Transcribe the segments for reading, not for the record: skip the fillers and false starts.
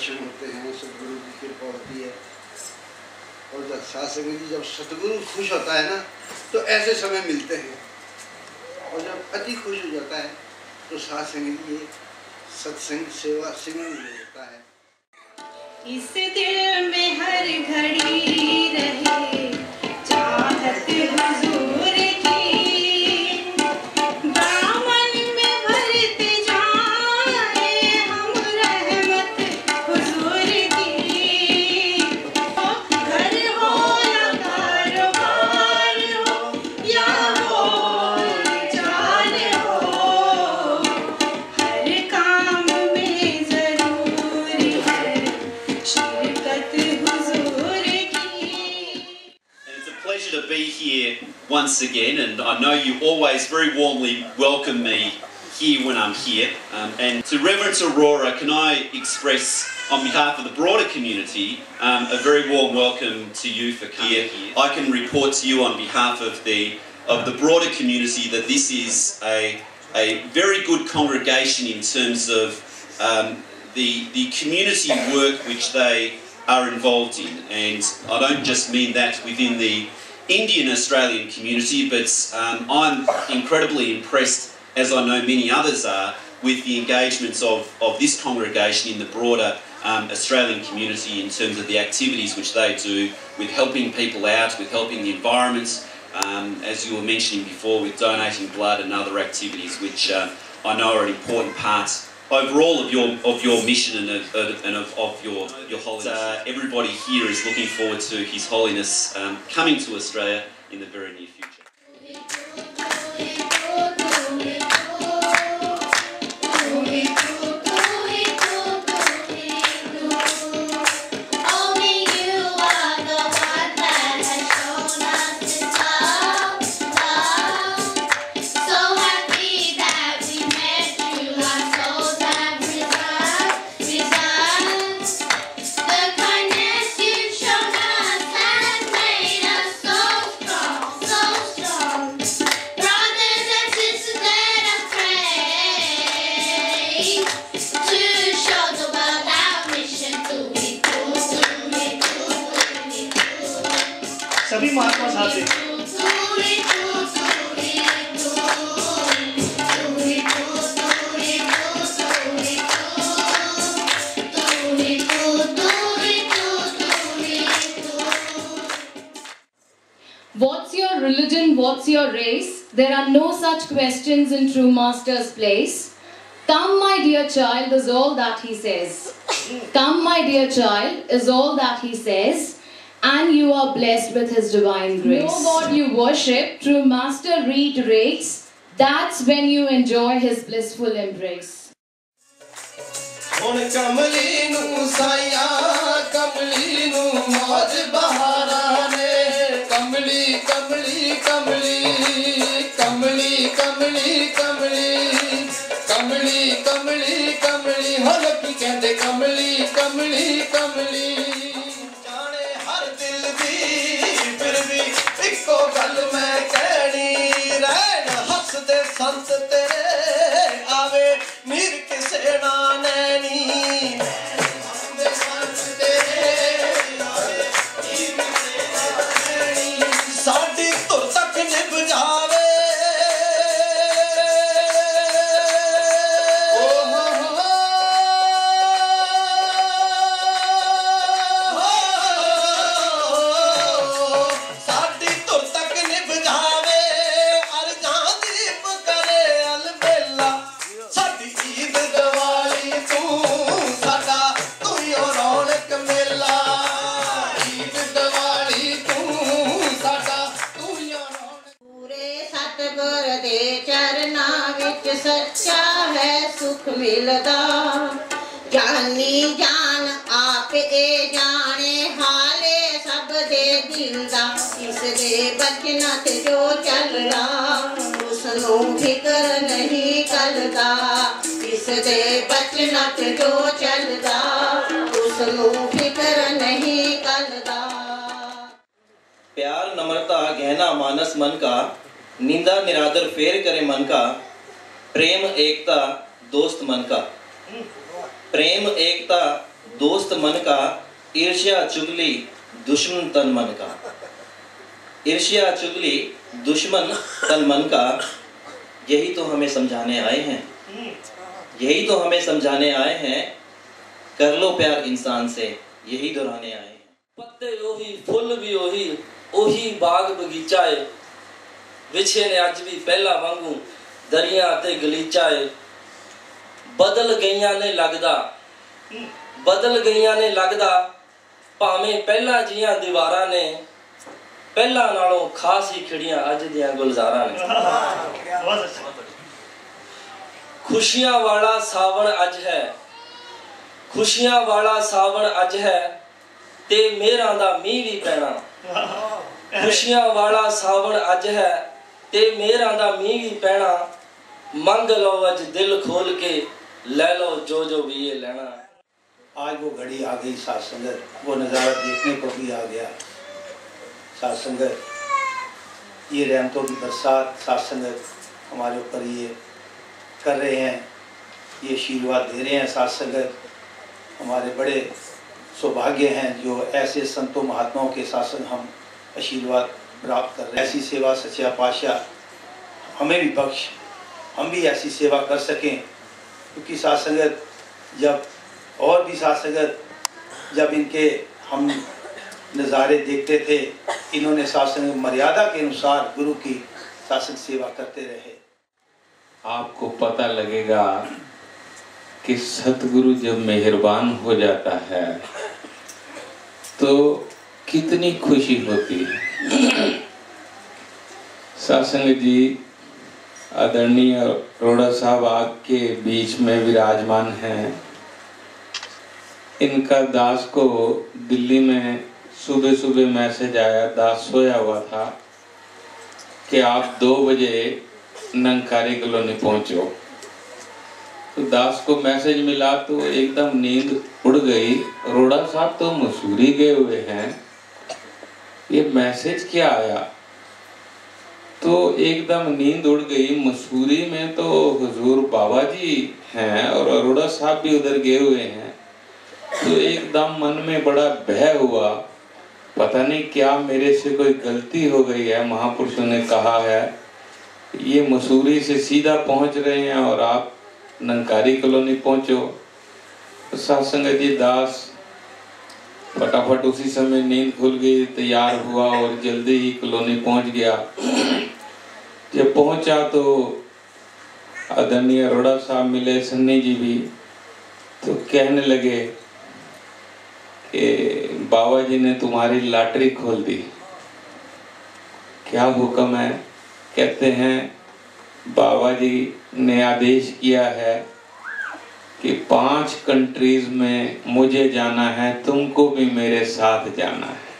दर्शन होते हैं, सतगुरु की कृपा होती है। और जब साथ संगत जी, जब सतगुरु खुश होता है ना तो ऐसे समय मिलते हैं, और जब अति खुश हो जाता है तो साथ संगत जी सत्संग सेवा सिमरन होता है। इस दिल में हर घड़ी रहे चाहत हुजूर की, दामन में भरते जाए हम रहमत हुजूर की। घर हो या कारोबार हो या बोल चाल हो, हर काम में जरूरी है शिरकत हुजूर की। It's a pleasure to be here once again, and I know you always very warmly welcome me here when I'm here. And to Reverend Aurora, can I express on behalf of the broader community a very warm welcome to you for coming here. I can report to you on behalf of the broader community that this is a very good congregation in terms of the community work which they are involved in, and I don't just mean that within the Indian Australian community, but I'm incredibly impressed, as I know many others are, with the engagements of this congregation in the broader Australian community in terms of the activities which they do with helping people out, with helping the environment, as you were mentioning before, with donating blood and other activities which I know are an important part overall of your mission and of your holiness. Everybody here is looking forward to His Holiness coming to Australia in the very near future. सभी महात्मा साहब से What's your religion? What's your race? There are no such questions in true master's place. Come, my dear child, is all that he says. Come, my dear child, is all that he says. And you are blessed with his divine grace. Know God you worship, true master reiterates, that's when you enjoy his blissful embrace. संत तेरे आवे मीर किसे ना नैनी, संत तेरे आवे मीर किसे ना नैनी, साडी धुर तक निभ जावे। सच्चा है सुख मिलदा, जानी जान आप ए जाने हाले सब दे दिल दा, इस दे बचना ते जो चलदा उसनू फिकर नहीं करदा, इस दे बचना ते जो चलदा उसनू फिकर नहीं करदा। प्यार नम्रता गहना मानस मन का, निंदा निरादर फेर करे मन का, प्रेम एकता दोस्त मन का, प्रेम एकता दोस्त मन का, ईर्ष्या चुगली दुश्मन तन मन का। ईर्ष्या चुगली दुश्मन तन मन का, यही तो हमें समझाने आए हैं, यही तो हमें समझाने आए हैं। कर लो प्यार इंसान से, यही दोहराने आए हैं। पत्ते ओही, फुल भी ओही, ओही बाग बगीचा है। विछे ने अज भी पहला वांगू दरिया ते गलीचा है। बदल गईयां ने लगदा, बदल गईयां ने लगदा, भावें पहला जियां दीवारां ने, पहला नालों खास ही खिड़ियां अज दियां गुलजारां ने। खुशियां वाला सावन अज है, खुशियां वाला सावन अज है, ते मेरा दा मींह भी पैना। खुशियां वाला सावन अज है, ते मेरा दा मींह भी पैना। मंग लो अज दिल खोल के, ले लो जो जो भी ये लेना। आज वो घड़ी आ गई साथ संगत, वो नज़ारा देखने को भी आ गया साथ संगत। ये रहमतों की बरसात साथ संगत हमारे ऊपर ये कर रहे हैं, ये आशीर्वाद दे रहे हैं साथ संगत। हमारे बड़े सौभाग्य हैं जो ऐसे संतों महात्माओं के शासन हम आशीर्वाद प्राप्त कर रहे हैं। ऐसी सेवा सच्चा पातशाह हमें भी बख्श, हम भी ऐसी सेवा कर सकें। क्योंकि साथ संगत जब और भी साथ संगत जब इनके हम नज़ारे देखते थे, इन्होंने साथ संगत मर्यादा के अनुसार गुरु की शासन सेवा करते रहे। आपको पता लगेगा कि सतगुरु जब मेहरबान हो जाता है तो कितनी खुशी होती है। सत्संग जी आदरणीय अरोड़ा साहब आपके बीच में विराजमान हैं। इनका दास को दिल्ली में सुबह सुबह मैसेज आया, दास सोया हुआ था कि आप 2 बजे नंगकारी कॉलोनी पहुंचो। तो दास को मैसेज मिला तो एकदम नींद उड़ गई। अरोड़ा साहब तो मसूरी गए हुए हैं, ये मैसेज क्या आया? तो एकदम नींद उड़ गई। मसूरी में तो हुजूर बाबा जी हैं और अरोड़ा साहब भी उधर गए हुए हैं। तो एकदम मन में बड़ा भय हुआ, पता नहीं क्या मेरे से कोई गलती हो गई है। महापुरुषों ने कहा है ये मसूरी से सीधा पहुंच रहे हैं और आप नंगकारी कॉलोनी पहुंचो। तो सत्संग जी दास फटाफट उसी समय नींद खुल गई, तैयार हुआ और जल्दी ही कॉलोनी पहुंच गया। जब पहुंचा तो आदरणीय अरोड़ा साहब मिले, सन्नी जी भी। तो कहने लगे कि बाबा जी ने तुम्हारी लॉटरी खोल दी। क्या हुक्म है? कहते हैं बाबा जी ने आदेश किया है कि 5 कंट्रीज में मुझे जाना है, तुमको भी मेरे साथ जाना है।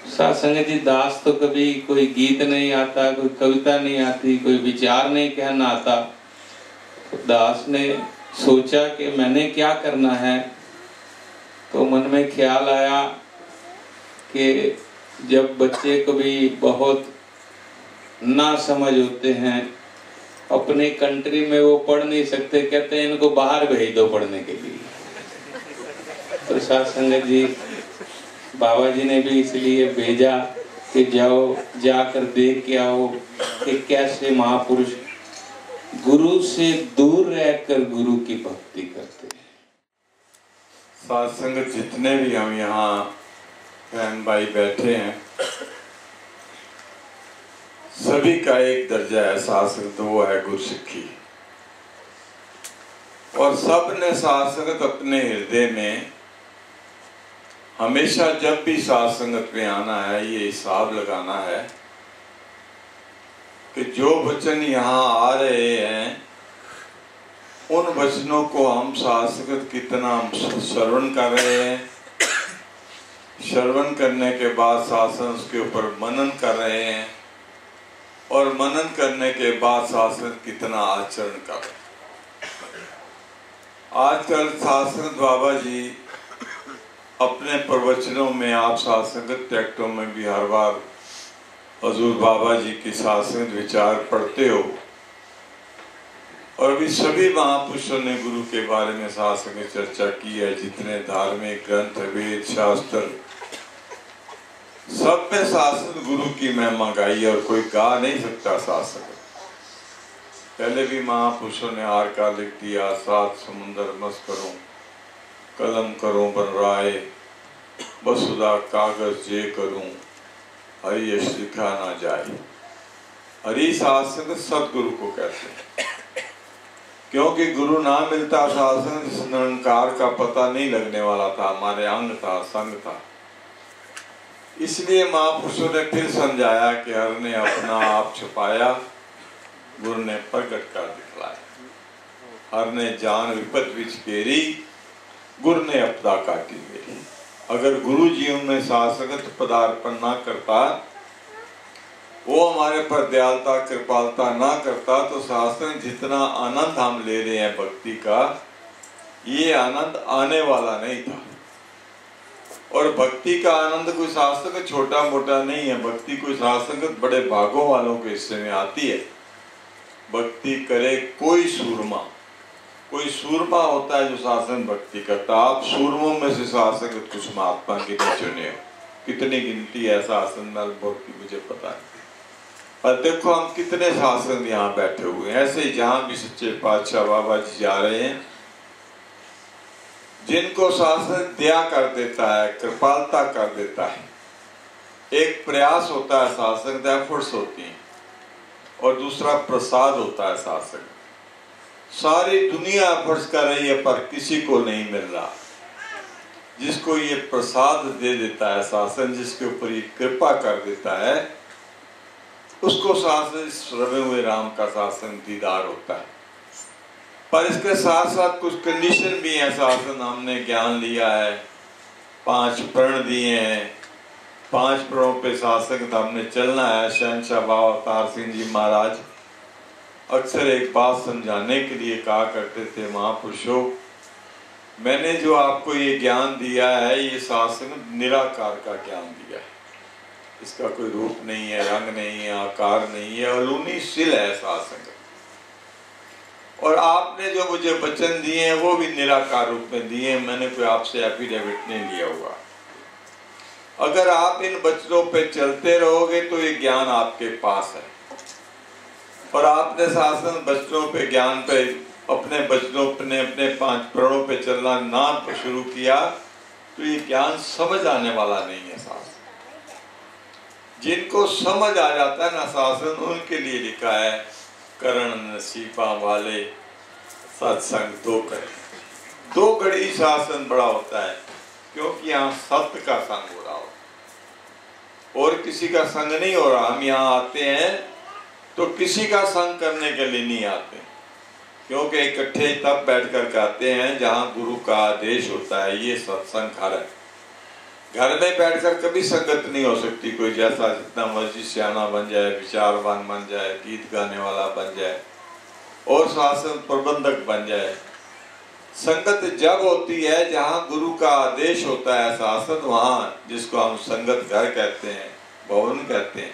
सत्संग जी दास तो कभी कोई गीत नहीं आता, कोई कविता नहीं आती, कोई विचार नहीं कहना आता। तो दास ने सोचा कि मैंने क्या करना है। तो मन में ख्याल आया कि जब बच्चे कभी बहुत ना समझ होते हैं, अपने कंट्री में वो पढ़ नहीं सकते, कहते हैं इनको बाहर भेज दो पढ़ने के लिए। तो सत्संग जी बाबा जी ने भी इसलिए भेजा कि जाओ, जाकर देख के आओ कि कैसे महापुरुष गुरु से दूर रहकर गुरु की भक्ति करते हैं। सत्संग जितने भी हम यहाँ बहन भाई बैठे हैं, सभी का एक दर्जा है सत्संग, तो वो है गुरसिक्खी। और सब ने सत्संग अपने हृदय में हमेशा, जब भी सत्संगत में आना है, ये हिसाब लगाना है कि जो वचन यहाँ आ रहे हैं उन वचनों को हम सत्संगत कितना श्रवण कर रहे हैं, श्रवण करने के बाद शासन उसके ऊपर मनन कर रहे हैं, और मनन करने के बाद शासन कितना आचरण कर रहे हैं। आजकल शासन बाबा जी अपने प्रवचनों में, आप शासनगत टेक्टों में भी हर बार हजूर बाबा जी की शासन विचार पढ़ते हो, और भी सभी महापुरुषों ने गुरु के बारे में शास्त्र में चर्चा की है। जितने धार्मिक ग्रंथ, वेद, शास्त्र, सब में शास्त्र गुरु की महिमा गाई है और कोई गा नहीं सकता शास्त्र। पहले भी महापुरुषों ने हार का लिख दिया, 7 समुंदर मस करूं, कलम करूं बनराए, बसुदा कागज जे करूं, हरि यश लिखा ना जाए। हरि शास्त्र सदगुरु को कहते हैं, क्योंकि गुरु ना मिलता शास्त्र जिस निरंकार का पता नहीं लगने वाला था, हमारे अंग था, संग था। इसलिए महापुरुषों ने फिर समझाया कि हर ने अपना आप छुपाया, गुरु ने प्रकट कर दिखलाया। हर ने जान विपत विच केरी, गुरु ने अपदा काटी मेरी। अगर गुरु जीवन में शास्त्रगत पदार्पण ना करता, वो हमारे पर दयालता कृपालता ना करता, तो शास्त्र जितना आनंद हम ले रहे हैं भक्ति का, ये आनंद आने वाला नहीं था। और भक्ति का आनंद कोई शास्त्र का छोटा मोटा नहीं है। भक्ति कोई शास्त्र बड़े भागों वालों के हिस्से में आती है। भक्ति करे कोई सूरमा होता है जो शासन भक्ति करता। आप सूरमों में से शासक कुछ महात्मा के नहीं चुने हो, कितनी गिनती है शासन नलपुर की मुझे पता नहीं। पर देखो हम कितने शासन यहाँ बैठे हुए हैं। ऐसे ही जहां भी सच्चे पातशाह बाबा जी जा रहे हैं, जिनको शासन दया कर देता है, कृपालता कर देता है, एक प्रयास होता है शासन, एफर्ट्स होती हैं, और दूसरा प्रसाद होता है शासन। सारी दुनिया एफर्ट्स कर रही है पर किसी को नहीं मिल रहा। जिसको ये प्रसाद दे देता है शासन, जिसके ऊपर ये कृपा कर देता है, उसको शासन रवे हुए राम का शासन दीदार होता है। पर इसके साथ साथ कुछ कंडीशन भी है। शासन हमने ज्ञान लिया है, 5 प्रण दिए हैं, 5 प्रणों पे शासक हमने चलना है। शहंशाह बाबा अवतार सिंह जी महाराज अक्सर एक बात समझाने के लिए कहा करते थे, महापुरुषों, मैंने जो आपको ये ज्ञान दिया है, ये शासन निराकार का ज्ञान दिया है। इसका कोई रूप नहीं है, रंग नहीं है, आकार नहीं है, अलूनी सिल है शासन। और आपने जो मुझे वचन दिए हैं वो भी निराकार रूप में दिए हैं। मैंने कोई आपसे एफिडेविट नहीं लिया हुआ। अगर आप इन वचनों पे चलते रहोगे तो ये ज्ञान आपके पास है। और आपने शासन वचनों पे, ज्ञान पे, अपने वचनों पे, अपने 5 प्रणों पे चलना ना शुरू किया तो ये ज्ञान समझ आने वाला नहीं है। शासन जिनको समझ आ जाता है ना शासन, उनके लिए लिखा है, करण नसीबा वाले सत्संग 2 करें। 2 घड़ी शासन बड़ा होता है, क्योंकि यहाँ सत्य का संग हो रहा हो और किसी का संग नहीं हो रहा। हम यहाँ आते हैं तो किसी का संग करने के लिए नहीं आते, क्योंकि इकट्ठे तब बैठ कर आते हैं जहाँ गुरु का आदेश होता है। ये सत्संग घर है। घर में बैठकर कभी संगत नहीं हो सकती। कोई जैसा जितना मर्जी सियाना बन जाए, विचारवान बन जाए, गीत गाने वाला बन जाए और शासन प्रबंधक बन जाए। संगत जब होती है जहाँ गुरु का आदेश होता है शासन, वहाँ जिसको हम संगत घर कहते हैं, भवन कहते हैं,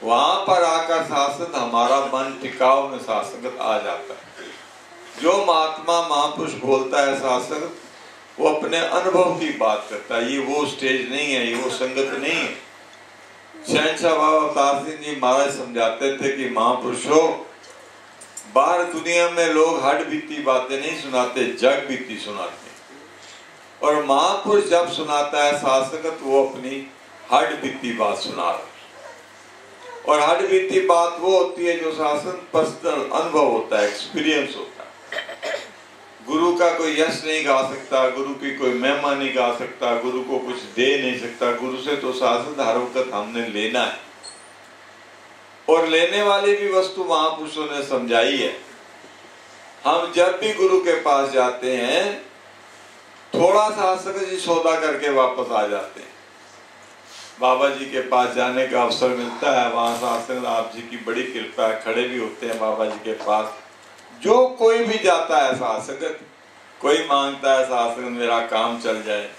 वहां पर आकर शासन हमारा मन टिकाव में शासक आ जाता है। जो महात्मा महापुरुष बोलता है शासक, वो अपने अनुभव की बात करता है। ये वो स्टेज नहीं है, ये वो संगत नहीं है। शहंशाह बाबा अवतार सिंह जी महाराज समझाते थे कि महापुरुषों, बाहर दुनिया में लोग हड बीती बातें नहीं सुनाते, जग बीती सुनाते। और महापुरुष जब सुनाता है शासक, वो अपनी हड बीती बात सुना रहा है। और हड बीती बात वो होती है जो शासन पर्सनल अनुभव होता है, एक्सपीरियंस होता है। गुरु का कोई यश नहीं गा सकता, गुरु की कोई महिमा नहीं गा सकता, गुरु को कुछ दे नहीं सकता। गुरु से तो शासन हर वक्त हमने लेना है, और लेने वाली भी वस्तु महापुरुषों ने समझाई है। हम जब भी गुरु के पास जाते हैं, थोड़ा सा शासक जी सौदा करके वापस आ जाते हैं। बाबा जी के पास जाने का अवसर मिलता है, वहां शासन आप जी की बड़ी कृपा है, खड़े भी होते हैं बाबा जी के पास। जो कोई भी जाता है शासक, कोई मांगता है शासक मेरा काम चल जाए,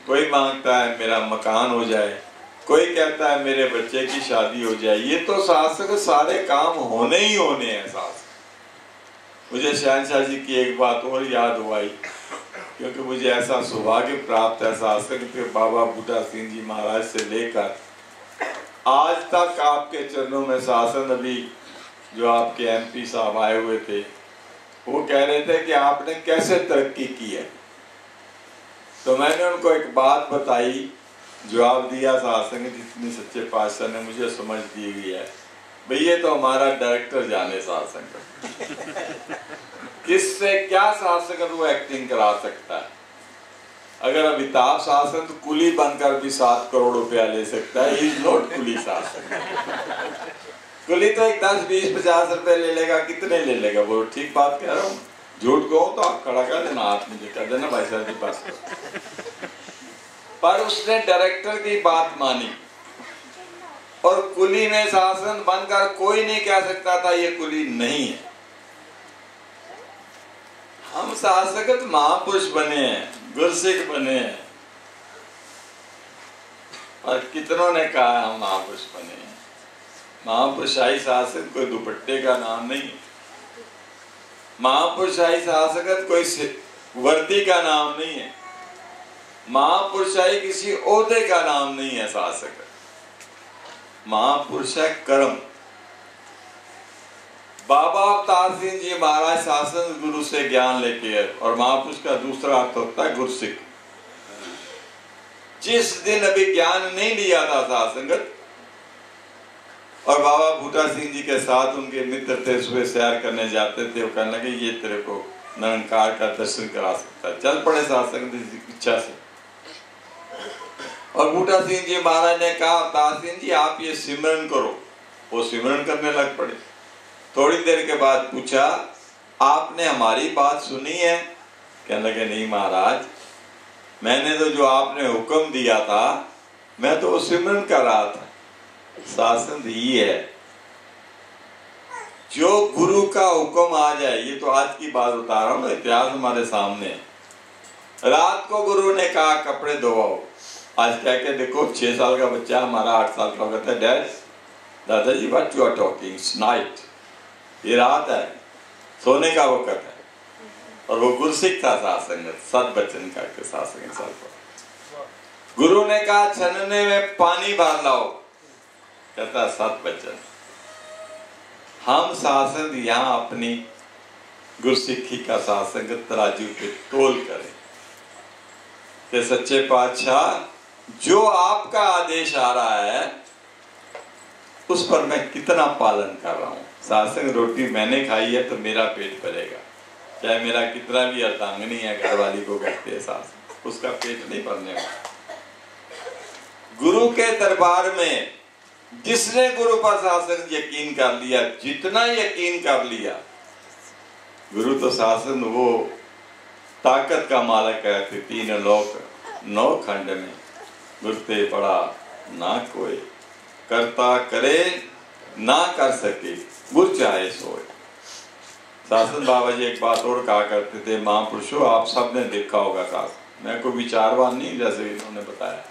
कोई मांगता है मेरा मकान हो जाए, कोई कहता है मेरे बच्चे की शादी हो जाए। ये तो शासक सारे काम होने ही होने हैं शासक। मुझे शहनशाह जी की एक बात और याद हुई, क्योंकि मुझे ऐसा सौभाग्य प्राप्त है शासक के बाबा बूटा सिंह जी महाराज से लेकर आज तक आपके चरणों में शासन। अभी जो आपके एमपी साहब आए हुए थे वो कह रहे थे कि आपने कैसे तरक्की की है, तो मैंने उनको एक बात बताई, जवाब दिया शासन जितनी सच्चे पातशाह ने मुझे समझ दी हुई है, भाई ये तो हमारा डायरेक्टर जाने शासन किससे क्या शासक वो एक्टिंग करा सकता है। अगर अमिताभ शासन तो कुली बनकर भी 7 करोड़ रुपया ले सकता है, इज नॉट कुली शासन। कुली तो एक 10, 20, 50 रुपए ले लेगा, कितने ले लेगा वो, ठीक बात कह रहा हूँ, झूठ कहूं तो आप खड़ा कर देना, हाथ मुझे कर देना भाई साहब के पास। पर उसने डायरेक्टर की बात मानी और कुली में शासन बनकर कोई नहीं कह सकता था ये कुली नहीं है। हम शासक महापुरुष बने हैं, गुरसिख बने हैं, और कितनों ने कहा हम महापुरुष बने हैं। महापुरुषाही शासन कोई दुपट्टे का नाम नहीं है, महापुरुषाही शासक कोई वर्दी का नाम नहीं है, महापुरुषाही किसी ओहदे का नाम नहीं है। शासक महापुरुष है कर्म। बाबा अवतार सिंह जी महाराज शासन गुरु से ज्ञान लेके, और महापुरुष का दूसरा अर्थ होता है गुरसिख। जिस दिन अभी ज्ञान नहीं लिया था शासनगत, और बाबा बूटा सिंह जी के साथ उनके मित्र थे, सुबह सैर करने जाते थे, वो कहने लगे ये तेरे को निरंकार का दर्शन करा सकता है, चल पड़े शासक की इच्छा से। और बूटा सिंह जी महाराज ने कहा अवतार सिंह जी आप ये सिमरन करो, वो सिमरन करने लग पड़े। थोड़ी देर के बाद पूछा आपने हमारी बात सुनी है? कहने लगे नहीं महाराज, मैंने तो जो आपने हुक्म दिया था मैं तो वो सिमरन कर रहा था। शासन ये है, जो गुरु का हुक्म आ जाए, ये तो आज की बात बता रहा हूं ना, इतिहास हमारे सामने है। रात को गुरु ने कहा कपड़े धोआओ, आज कह के देखो 6 साल का बच्चा हमारा 8 साल का कहता है डैड दादाजी what you are talking, it's night, ये रात है, सोने का वक्त है। और वो गुरसिख था शासन, 7 बच्चन करके शासन साल को। गुरु ने कहा छनने में पानी भर लाओ, कहता 7 बच्चन। हम शासन यहाँ अपनी गुरसिखी का शासन तराजू पे तोल करें कि सच्चे पातशाह जो आपका आदेश आ रहा है उस पर मैं कितना पालन कर रहा हूँ। शासन रोटी मैंने खाई है तो मेरा पेट भरेगा, चाहे मेरा कितना भी अर्धांगनी है, घरवाली को कहते हैं शासन, उसका पेट नहीं भरने वाला। गुरु के दरबार में जिसने गुरु पर शासन यकीन कर लिया, जितना यकीन कर लिया, गुरु तो शासन वो ताकत का मालिक है। 3 लोक 9 खंड में गुरते पड़ा ना कोई, करता करे ना कर सके, गुर चाहे सोए। शासन बाबा जी एक बात और कहा करते थे, महापुरुषों आप सब ने देखा होगा, शासन मैं कोई विचारवान नहीं जैसे इन्होंने बताया।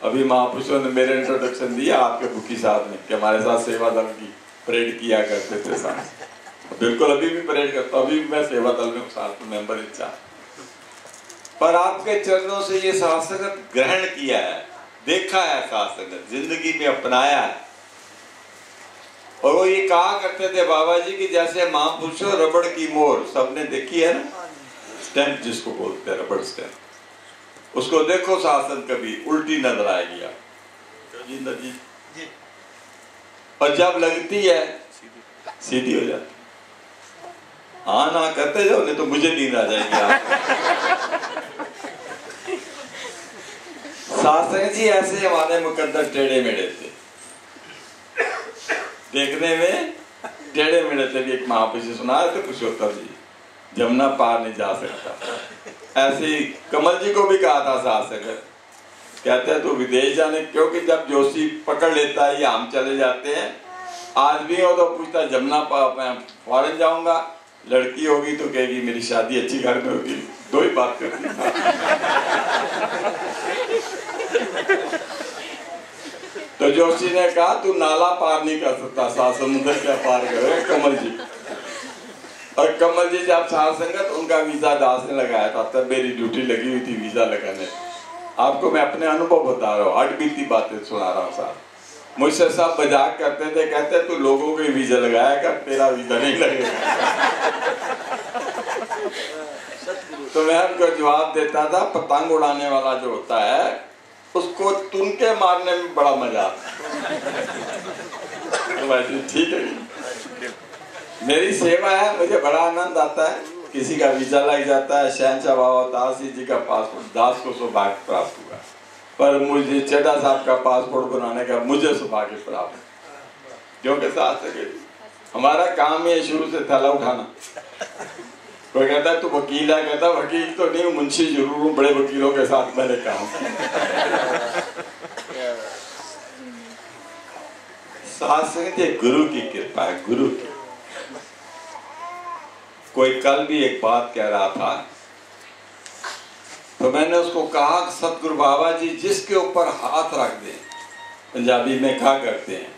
अभी महापुरुषों ने मेरे इंट्रोडक्शन दिया आपके बुकी साहब ने कि हमारे साथ सेवा दल की परेड किया करते थे साथ। बिल्कुल अभी भी परेड करता, अभी भी मैं सेवा दल में साथ मेंबर इंचार्ज। पर आपके चरणों से ये शासन ग्रहण किया है, देखा है, शासन जिंदगी में अपनाया है। और वो ये कहा करते थे बाबा जी की जैसे महापुरुषों रबड़ की मोर सबने देखी है ना, स्टैंप जिसको बोलते हैं रबड़ स्टैंप, उसको देखो शासन कभी उल्टी नजर आएगी आपको, और जब लगती है सीधी हो जाती। हाँ ना करते जाओ नहीं तो मुझे नींद आ जाएगी। शासन जी ऐसे हमारे मुकद्दर टेढ़े मेढ़े थे, देखने में टेढ़े मेढ़े थे। एक महापुरुष सुना है तो पुरुषोत्तम जी जमुना पार नहीं जा सकता। ऐसे ही कमल जी को भी कहा था शासक, कहते हैं तो विदेश जाने, क्योंकि जब जोशी पकड़ लेता है या हम चले जाते हैं, आदमी हो तो पूछता जमुना पार मैं फॉरेन जाऊंगा, लड़की होगी तो कहेगी मेरी शादी अच्छी घर में होगी, 2 ही बात करती तो जोशी ने कहा तू नाला पार नहीं कर सकता, समुद्र क्या पार करेगा कमल जी। और कमल जी जब साथ संगत उनका वीजा दास ने लगाया था, तब मेरी ड्यूटी लगी हुई थी वीजा लगाने। आपको मैं अपने अनुभव बता रहा हूँ, हट बीती बातें सुना रहा हूँ साहब। मुझसे सब मजाक करते थे, कहते तू लोगों के वीजा लगाया कर, तेरा वीजा नहीं लगेगा। तो मैं उनको जवाब देता था, पतंग उड़ाने वाला जो होता है उसको तुनके मारने में बड़ा मजा आता है। ठीक है, मेरी सेवा है, मुझे बड़ा आनंद आता है। किसी का वीजा लग जाता है, शहंशाह बाबा अवतार सिंह जी का पासपोर्ट, दास को सौभाग्य प्राप्त हुआ, पर मुझे चड्ढा साहब का पासपोर्ट बनाने का मुझे सौभाग्य प्राप्त, क्योंकि साथ हमारा काम है शुरू से थैला उठाना। कोई कहता है तू वकील है, कहता वकील तो नहीं, मुंशी जरूर हूँ, बड़े वकीलों के साथ मैंने काम। साथ संगत गुरु की कृपा है, गुरु की। कोई कल भी एक बात कह रहा था, तो मैंने उसको कहा सतगुरु बाबा जी जिसके ऊपर हाथ रख दें, पंजाबी में क्या करते हैं,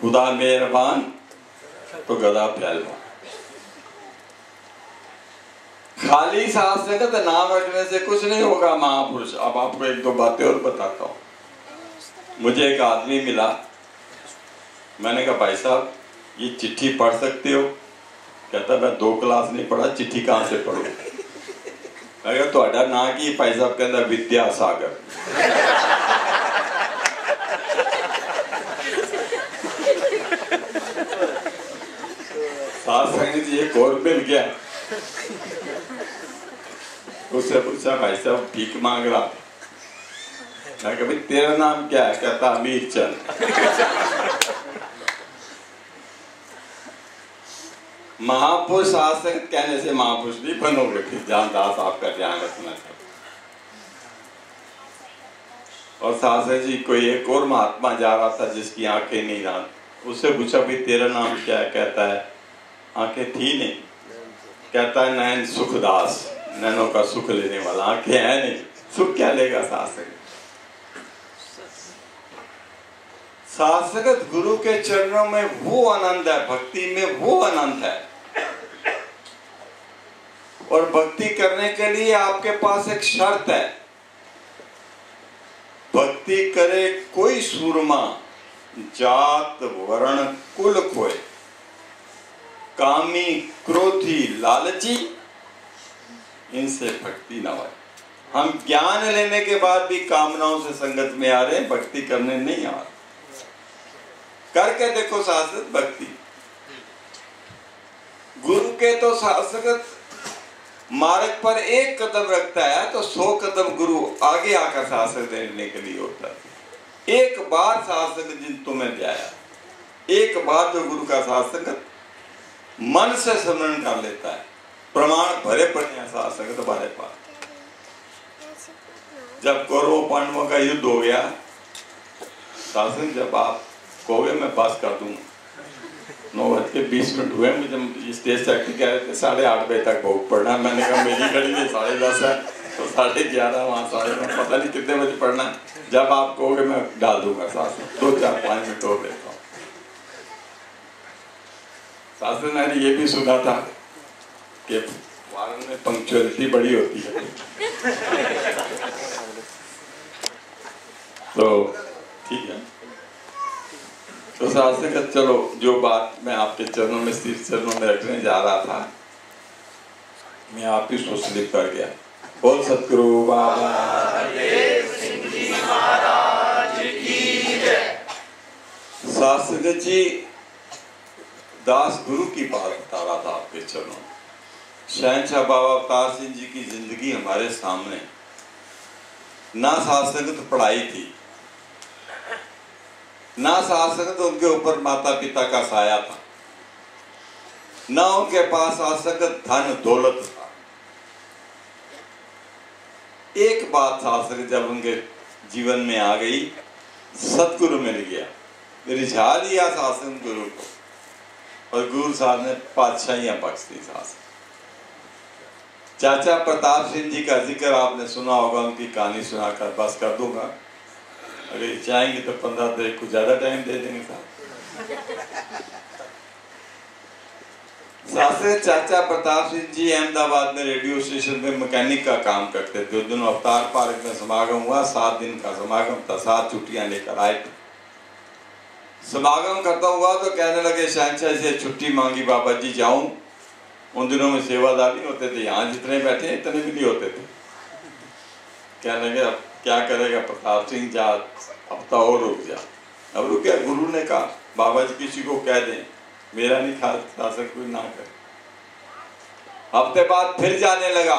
खुदा मेहरबान तो गदा पहलवान। खाली सांस से तो नाम रखने से कुछ नहीं होगा महापुरुष। अब आपको एक दो बातें और बताता हूँ। मुझे एक आदमी मिला, मैंने कहा भाई साहब ये चिट्ठी पढ़ सकते हो? कहता मैं 2 क्लास नहीं पढ़ा, चिट्ठी कहाँ से पढ़ूं? अगर ਤੁਹਾਡਾ ਨਾਂ ਕੀ? भाई साहब कहता विद्यासागर। साथ संगत जी एक और मिल गया, उससे पूछा भाई साहब भीख मांग रहा, मैं कहा भाई तेरा नाम क्या है? कहता अमीर चंद। महापुरुष साथ संगत कहने से महापुरुष नहीं बनोगे, फिर जानदास आपका ध्यान रखना चाहिए। और साथ संगत जी कोई एक और महात्मा जा रहा था जिसकी आंखें नहीं रहा, उससे पूछा भाई तेरा नाम क्या है? कहता है आंखें थी नहीं, कहता है नैन सुखदास, नैनों का सुख लेने वाला, आंखें है नहीं, सुख क्या लेगा? साथ संगत साथ संगत गुरु के चरणों में वो आनंद है, भक्ति में वो आनंद है। और भक्ति करने के लिए आपके पास एक शर्त है, भक्ति करे कोई सूरमा, जात वर्ण कुल खोए, कामी क्रोधी लालची इनसे भक्ति न हो। हम ज्ञान लेने के बाद भी कामनाओं से संगत में आ रहे हैं, भक्ति करने नहीं आ रहे। करके देखो शास्त्र भक्ति। गुरु के तो शास्त्र मार्ग पर एक कदम रखता है तो 100 कदम गुरु आगे आकर शास्त्र देने के लिए होता है। एक बार शास्त्र जिन तुम्हें जाया, एक बार जो गुरु का शास्त्र मन से स्मरण कर लेता है, प्रमाण भरे पड़े हैं शास्त्र तुम्हारे पास। जब कौरवों पांडवों का युद्ध हो गया, शास्त्र जब आप कहोगे मैं पास कर दूंगा, 9:20 हुए, मुझे स्टेज सेक्रेटरी कह रहे थे 8:30 बजे तक बहुत पढ़ना। मैंने कहा मेरी घड़ी में 10:30 है, तो 11:30 वहाँ 9:30 पता नहीं कितने बजे पढ़ना है। जब आप कहोगे मैं डाल दूंगा साथ में, 2-4-5 मिनट और लेता हूँ। शास्त्री ने ये भी सुना था कि फॉरेन में पंक्चुअलिटी बड़ी होती है, तो ठीक है। तो शास्त्री का चलो जो बात मैं आपके चरणों में, शीर्ष चरणों में रखने जा रहा था, मैं आप ही सोच लिख कर गया। बोल सतगुरु बाबा शास्त्री जी दास गुरु की बात बता रहा था आपके चरणों में। शहंशाह बाबा अवतार सिंह जी की जिंदगी हमारे सामने, ना शास्त्रगत पढ़ाई थी, ना शास्त्रगत उनके ऊपर माता पिता का साया था, ना उनके पास शास्त्रगत धन दौलत था। एक बात शास्त्र जब उनके जीवन में आ गई, सतगुरु मिल गया, रिझा लिया शास्त्र गुरु को, और गुरु साहब ने पातशाहियां बख्श दी शास्त्र। चाचा प्रताप सिंह जी का जिक्र आपने सुना होगा, उनकी कहानी सुनाकर बस कर दूंगा। अगर चाहेंगे तो 15 तारीख को ज्यादा टाइम दे देंगे साहब। सासे चाचा प्रताप सिंह जी अहमदाबाद में रेडियो स्टेशन पे मैकेनिक का काम करते थे। उस दिन अवतार पार्क में समागम हुआ, 7 दिन का समागम था, 7 छुट्टियां लेकर आए थे। समागम खत्म हुआ तो कहने लगे शहंशाह से छुट्टी मांगी, बाबा जी जाऊं। उन दिनों में सेवादार नहीं होते थे, यहाँ जितने बैठे इतने भी नहीं होते थे। कहने लगे अब क्या करेगा प्रताप सिंह, जा हफ्ता और रुक जा। अब रुके, गुरु ने कहा बाबा जी किसी को कह दें, मेरा नहीं खा सकता, कोई ना करे। हफ्ते बाद फिर जाने लगा,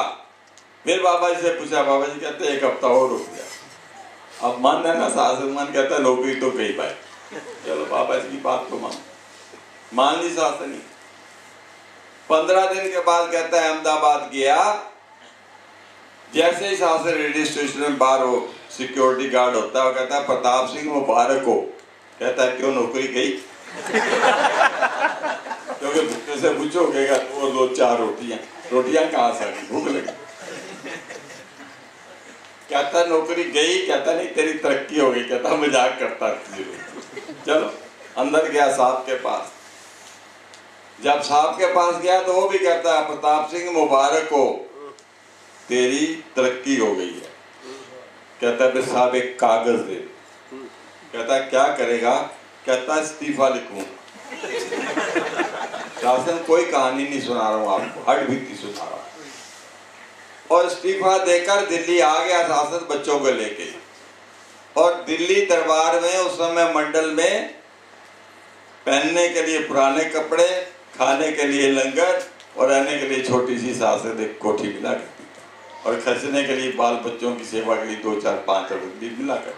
फिर बाबा जी से पूछा, बाबा जी कहते 1 हफ्ता और रुक जा। अब मन है ना, शासन मन कहता नौकरी तो गई भाई, चलो बाबा जी की बात तो मान ली शासन। 15 दिन के बाद कहता है अहमदाबाद गया, जैसे ही शासन रेडियो स्टेशन में बाहर हो सिक्योरिटी गार्ड होता है, वो कहता है प्रताप सिंह मुबारक हो। कहता है क्यों, नौकरी गई? क्योंकि भूखे से पूछोगे और 2-4 रोटियां कहाँ से आई, भूख लगी। कहता नौकरी गई, कहता नहीं तेरी तरक्की हो गई। कहता मजाक करता चलो अंदर गया साहब के पास। जब साहब के पास गया तो वो भी कहता है प्रताप सिंह मुबारक हो, तेरी तरक्की हो गई है। कहता है साहब एक कागज दे। कहता क्या करेगा? कहता इस्तीफा लिखूं। शासन कोई कहानी नहीं सुना रहा हूं आपको, हट बीती सुना रहा हूं। और इस्तीफा देकर दिल्ली आ गया शासन बच्चों को लेके। और दिल्ली दरबार में उस समय मंडल में पहनने के लिए पुराने कपड़े, खाने के लिए लंगर और रहने के लिए छोटी सी शासन एक कोठी मिला करती थी। और खर्चने के लिए बाल बच्चों की सेवा के लिए 2, 4, 5 रुपये मिला कर।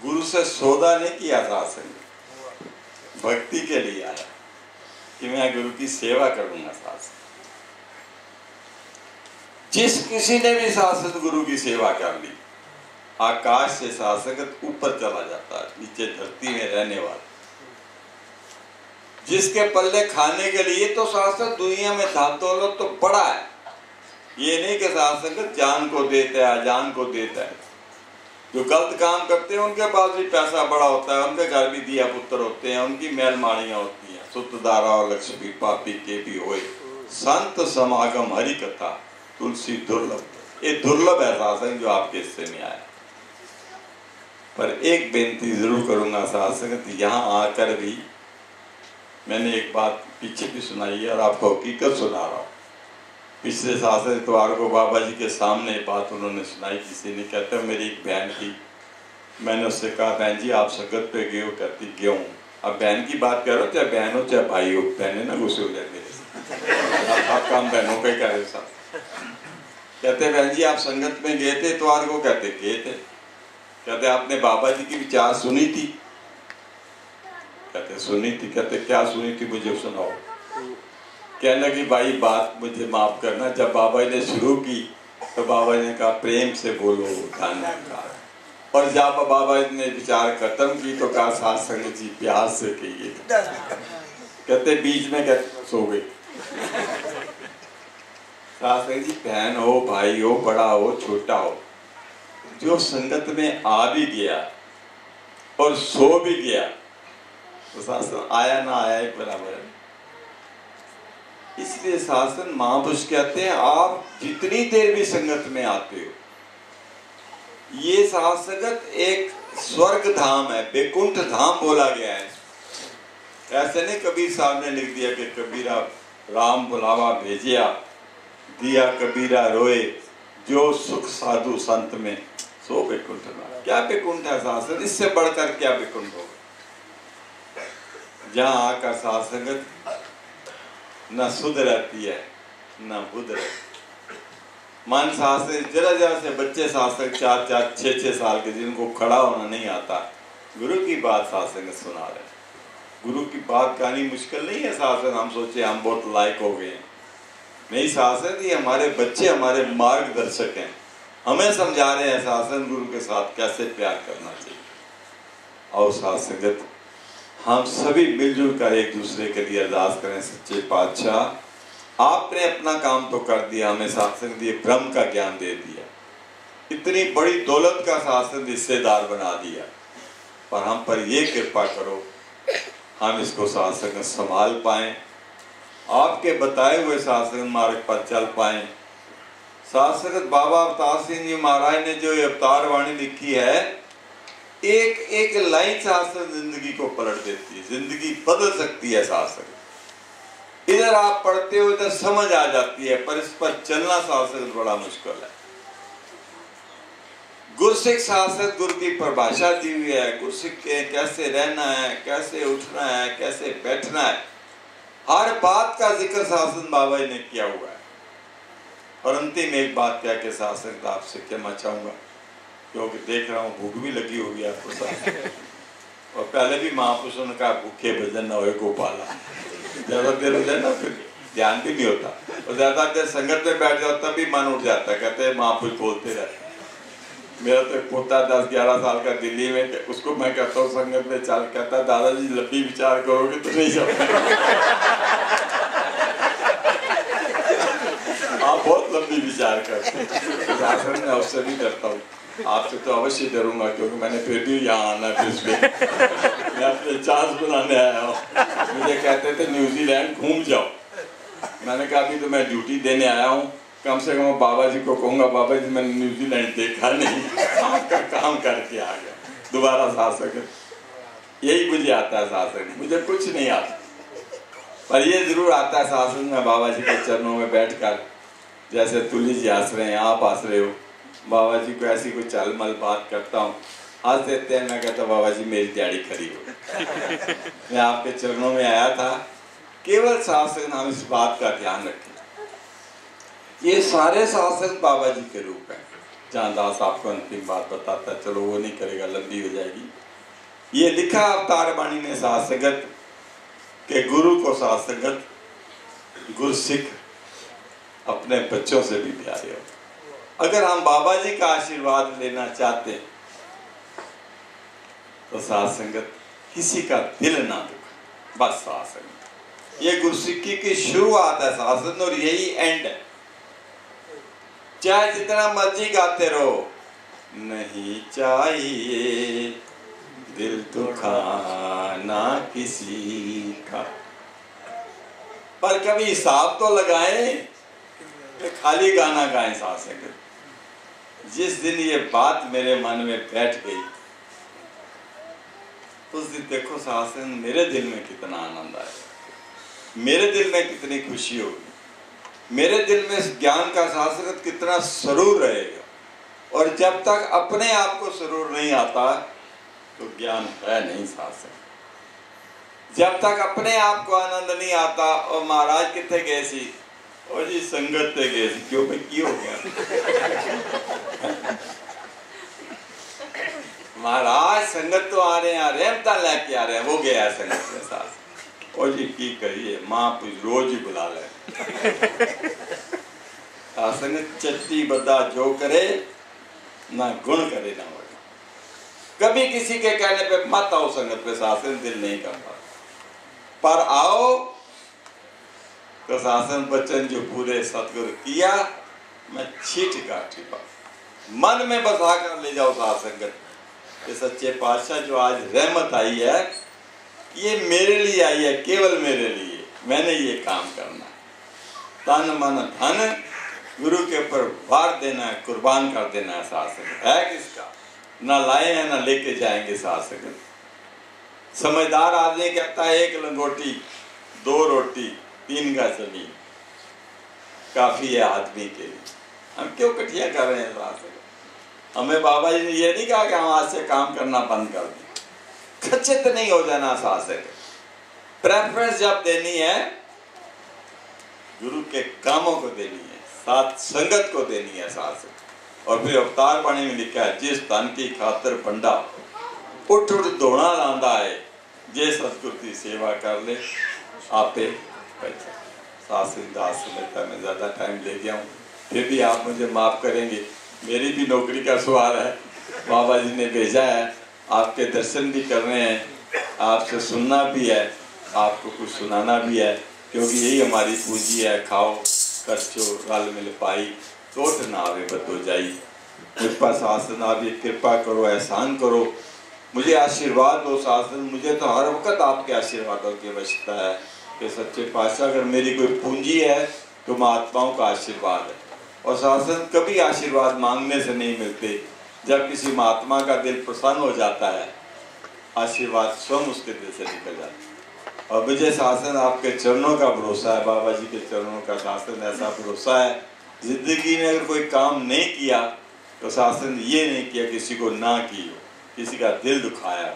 गुरु से सौदा नहीं किया शासन, भक्ति के लिए आया कि मैं गुरु की सेवा करूंगा। शासन जिस किसी ने भी शासन गुरु की सेवा कर ली, आकाश से शासक ऊपर चला जाता है, नीचे धरती में रहने वाला। जिसके पल्ले खाने के लिए तो शासक दुनिया में धातोलत तो बड़ा है। ये नहीं कि शासक जान को देता है, अजान को देता है। जो गलत काम करते हैं उनके पास भी पैसा बड़ा होता है, उनके घर भी दिया पुत्र होते हैं, उनकी मैल माड़ियां होती हैं। सुतदारा और लक्ष्मी पापी के भी होए, संत समागम हरि कथा तुलसी दुर्लभ। ये दुर्लभ है शासन जो आपके हिस्से में आया। पर एक बेनती जरूर करूंगा शासन, यहाँ आकर भी मैंने एक बात पीछे भी सुनाई है और आपको हकीकत सुना रहा हूँ। पिछले शासन इतवार को बाबा जी के सामने बात उन्होंने सुनाई। किसी ने कहता है मेरी एक बहन थी, मैंने उससे कहा बहन जी आप संगत पे गए हो? कहती क्यों? अब बहन की बात कर रहे हो, चाहे बहन हो चाहे भाई हो, बहने ना गुस्से हो जाए मेरे से। आप काम बहनों का ही कह रहे साहब। कहते बहन जी आप संगत में गए थे इतवार को? कहते गए थे। कहते आपने बाबा जी की विचार सुनी थी? कहते सुनी थी। कहते क्या सुनी थी मुझे सुनाओ। कहने लगी भाई बात मुझे माफ करना, जब बाबा जी ने शुरू की तो बाबा जी ने कहा प्रेम से बोलो धन्यवाद, और जब बाबा जी ने विचार खत्म की तो कहा साथ संगत जी प्यार से कहिए। कहते बीच में कहते सो गई। साथ संगत जी बहन हो, भाई हो, बड़ा हो, छोटा हो, जो संगत में आ भी गया और सो भी गया तो शासन आया ना आया एक बराबर है। इसलिए शासन महापुरुष कहते हैं आप जितनी देर भी संगत में आते हो, ये शासगत एक स्वर्ग धाम है, बैकुंठ धाम बोला गया है। ऐसे नहीं कबीर साहब ने लिख दिया कि कबीरा राम बुलावा भेजिया, दिया कबीरा रोए, जो सुख साधु संत में सो बैकुंठ धाम। क्या बैकुंठ है शासन? इससे बढ़कर क्या बैकुंठ होगा? जहाँ आकर शासगत न सुध रहती है न बुध रहती। मन शासन जरा जरा से बच्चे शासक 4-4, 6-6 साल के जिनको खड़ा होना नहीं आता, गुरु की बात शासन सुना रहे। गुरु की बात कहनी मुश्किल नहीं है शासन। हम सोचे हम बहुत लायक हो गए हैं, नहीं शासन ये हमारे बच्चे हमारे मार्गदर्शक हैं, हमें समझा रहे हैं शासन गुरु के साथ कैसे प्यार करना चाहिए। और शासगत हम सभी मिलजुल कर एक दूसरे के लिए अरदास करें, सच्चे पातशाह आपने अपना काम तो कर दिया, हमें शासन दिए, ब्रह्म का ज्ञान दे दिया, इतनी बड़ी दौलत का शासन हिस्सेदार बना दिया, पर हम पर ये कृपा करो हम इसको शासन संभाल पाएं, आपके बताए हुए साधन मार्ग पर चल पाए। साधक बाबा अवतार सिंह जी महाराज ने जो अवतार वाणी लिखी है, एक एक लाइन शास्त्र जिंदगी को पलट देती है, जिंदगी बदल सकती है। शास्त्र इधर आप पढ़ते हो इधर समझ आ जाती है, पर इस पर चलना शास्त्र बड़ा मुश्किल है। गुरसिख शास्त्र गुरु की परिभाषा दी हुई है, गुरसिख के कैसे रहना है, कैसे उठना है, कैसे बैठना है, हर बात का जिक्र शास्त्र बाबा जी ने किया हुआ है। और अंतिम एक बात क्या के शास्त्र आपसे कहना चाहूंगा, क्योंकि देख रहा हूँ भूख भी लगी होगी आपको साथ। और पहले भी महापुरुषों ने कहा भूखे भजन न होए गोपाला, ज्यादा देर हो जाए ना फिर ध्यान भी नहीं होता, और ज्यादा देर संगत में बैठ जाओ तब भी मन उठ जाता है। कहते हैं महापुरुष बोलते रहते। मेरा तो पोता 10-11 साल का दिल्ली में, उसको मैं कहता हूँ संगत में चल, कहता है दादाजी लंबी विचार करोगे तो नहीं जाओगे। आप बहुत लंबी विचार करते हैं, मैं उससे भी डरता हूँ, आपसे तो अवश्य डरूंगा, क्योंकि मैंने फिर भी यहाँ आना है फिर मैं अपने चांस बनाने आया हूँ। मुझे कहते थे न्यूजीलैंड घूम जाओ, मैंने कहा अभी तो मैं ड्यूटी देने आया हूँ, कम से कम बाबा जी को कहूँगा बाबा जी मैंने न्यूजीलैंड देखा नहीं, आपका काम करके आ गया दोबारा शासक। यही मुझे आता है शासन, मुझे कुछ नहीं आता, पर ये जरूर आता है शासन में बाबा जी के चरणों में बैठकर, जैसे तुलसी जी हंस रहे हैं, आप हंस रहे हो, बाबा जी को ऐसी कोई चाल मल बात करता हूँ, हंस देते हैं, मैं कहता बाबा जी मेरी दिहाड़ी खरी हो। मैं आपके चरणों में आया था, केवल शासन हम इस बात का ध्यान रखें, ये सारे शासन बाबा जी के रूप हैं। जहाँ दास आपको अंतिम बात बताता, चलो वो नहीं करेगा, लंबी हो जाएगी। ये लिखा अवतार वाणी ने शासगत के गुरु को शासगत, गुरु सिख अपने बच्चों से भी प्यारे हो। अगर हम बाबा जी का आशीर्वाद लेना चाहते हैं तो साथ संगत किसी का दिल ना दुख, बस साथ संगत। ये गुरसिक्की की शुरुआत है शासन, और यही एंड है। चाहे जितना मर्जी गाते रहो, नहीं चाहिए दिल दुखाना किसी का, पर कभी हिसाब तो लगाएं, खाली गाना गाएं साथ संगत। जिस दिन ये बात मेरे मन में बैठ गई, उस दिन देखो शासन मेरे दिल में कितना आनंद आएगा, मेरे दिल में कितनी खुशी होगी, मेरे दिल में इस ज्ञान का शासन कितना सरूर रहेगा। और जब तक अपने आप को सरूर नहीं आता तो ज्ञान है नहीं शासन। जब तक अपने आप को आनंद नहीं आता, और महाराज कितने गए सी, और जी संगत ते गए सी, क्यों भाई की हो गया महाराज संगत तो आ रहे हैं, रहमता लेके आ रहे हैं, वो गया संगत के साथ, और जी की करिए महापुरुष रोज ही बुला ले। संगत चट्टी बदा जो करे, ना गुण करे ना वर्ण। कभी किसी के कहने पे मत आओ संगत पे, शासन दिल नहीं करता, पर आओ तो शासन वचन जो पूरे सतगुरु किया, मैं छीट काटी मन में बसा कर ले जाओ साथ संगत। ये सच्चे पातशाह जो आज रहमत आई है, ये मेरे लिए आई है, केवल मेरे लिए, मैंने ये काम करना है। तन मन धन गुरु के ऊपर वार देना है, कुर्बान कर देना है। शासक है किसका, ना लाए हैं ना लेके जाएंगे। शासक समझदार आदमी कहता है 1 लंगोटी 2 रोटी 3 का जमीन काफी है आदमी के लिए, हम क्यों कठिया कर रहे हैं। शासक हमें बाबा जी ने ये नहीं कहा कि हम आज से काम करना बंद कर दें, खचित नहीं हो जाना। शासक प्रेफरेंस जब देनी है गुरु के कामों को देनी है, साथ संगत को देनी है शासक। और फिर अवतार वाणी में लिखा है, जिस तन की खातर बंडा उठ उठ दौड़ा लांदा है, जे सतगुरु की सेवा कर ले आपे शासन दास। मैं ज्यादा टाइम ले गया हूँ, फिर भी आप मुझे माफ करेंगे, मेरी भी नौकरी का सवाल है। बाबा जी ने भेजा है, आपके दर्शन भी करने हैं, आपसे सुनना भी है, आपको कुछ सुनाना भी है, क्योंकि यही हमारी पूंजी है। खाओ खर्चो रल मिल पाई, टोट ना आवे बदो जाई। मुझ पर शासन आप ये कृपा करो, एहसान करो, मुझे आशीर्वाद दो शासन। मुझे तो हर वक्त आपके आशीर्वादों की आवश्यकता है, कि सच्चे पातशाह अगर मेरी कोई पूंजी है तो महात्माओं का आशीर्वाद है। और शासन कभी आशीर्वाद मांगने से नहीं मिलते, जब किसी महात्मा का दिल प्रसन्न हो जाता है आशीर्वाद स्वयं उसके दिल से निकल जाता है। और विजय शासन आपके चरणों का भरोसा है, बाबा जी के चरणों का शासन ऐसा भरोसा है। जिंदगी में अगर कोई काम नहीं किया तो शासन ये नहीं किया किसी को ना की हो, किसी का दिल दुखाया।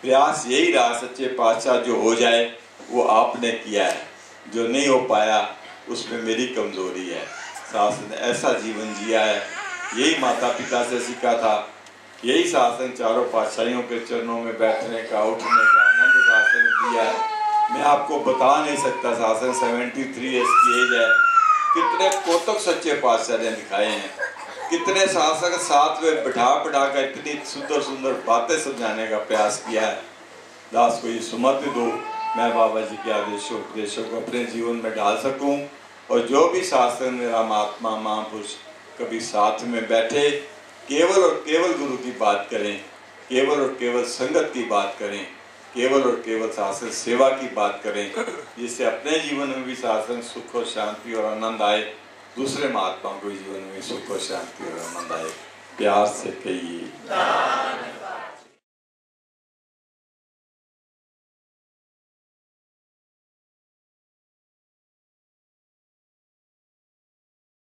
प्रयास यही रहा सच्चे पातशाह जो हो जाए वो आपने किया है, जो नहीं हो पाया उसमें मेरी कमजोरी है। शासन ऐसा जीवन जिया है, यही माता पिता से सीखा था, यही शासन चारों पातशाहियों के चरणों में बैठने का उठने का आनंद शासन दिया है। मैं आपको बता नहीं सकता, शासन 73 ईयर्स की एज है, कितने कोतक सच्चे पातशाह ने दिखाए हैं, कितने शासक साथ में बिठा कर इतनी सुंदर सुंदर बातें समझाने का प्रयास किया है। दास को ये सुमति दो, मैं बाबा जी के आदेशों उपदेशों को अपने जीवन में डाल सकूं, और जो भी शासन मेरा महात्मा महापुरुष कभी साथ में बैठे केवल और केवल गुरु की बात करें, केवल और केवल संगत की बात करें, केवल और केवल शासन सेवा की बात करें, जिससे अपने जीवन में भी शासन सुख और शांति और आनंद आए, दूसरे महात्माओं के जीवन में सुख और शांति और आनंद आए। प्यार से कहिए।